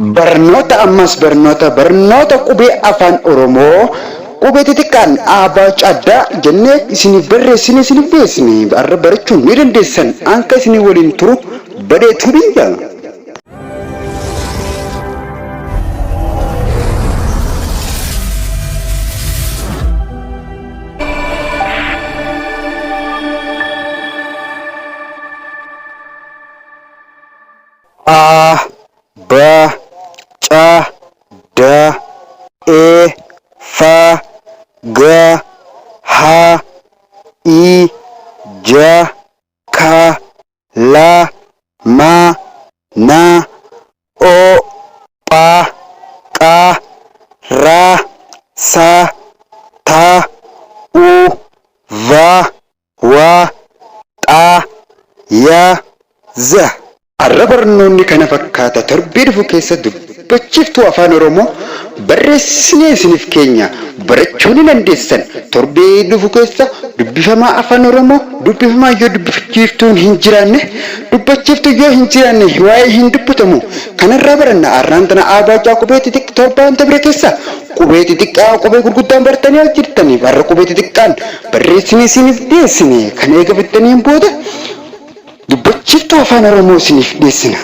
Barnoota ammas barnoota qubee afaan Oromoo qubee xixiqqaan aabaa caddaa jennee isiniif barreessine isiniif beeksine har'a barachuun ni dandeessan anka isinii waliin turu badeetu biyya. A ba ca da e fa ga ha i ja ka la ma na o pa ka ra sa ta u va wa ta ya za. Har'a barnoonni kana fakkaata torbee dhufu keessa dubbachiftuu afaan Oromoo barreessinee isiniif keenya barachuu ni dandeessan. Torbee dhufu keessa dubbifamaa afaan Oromoo dubbifamaa yoo dubbachiftuun hin jiraanne dubbachiftuu yoo hin jiraanne waa'ee hin dubbatamu. Kanarraa baranna har'aan tana aabaa qubee xixiqqaa torbaan dabre keessa qubee xixiqqaa qubee gurguddaan bartanii hojjettaniif har'a qubee xixiqqaan barreessinee isiniif dhiyeessine kan eegafattaniin booda dubbachiftuu afaan Oromoo isiniif dhiyeessina.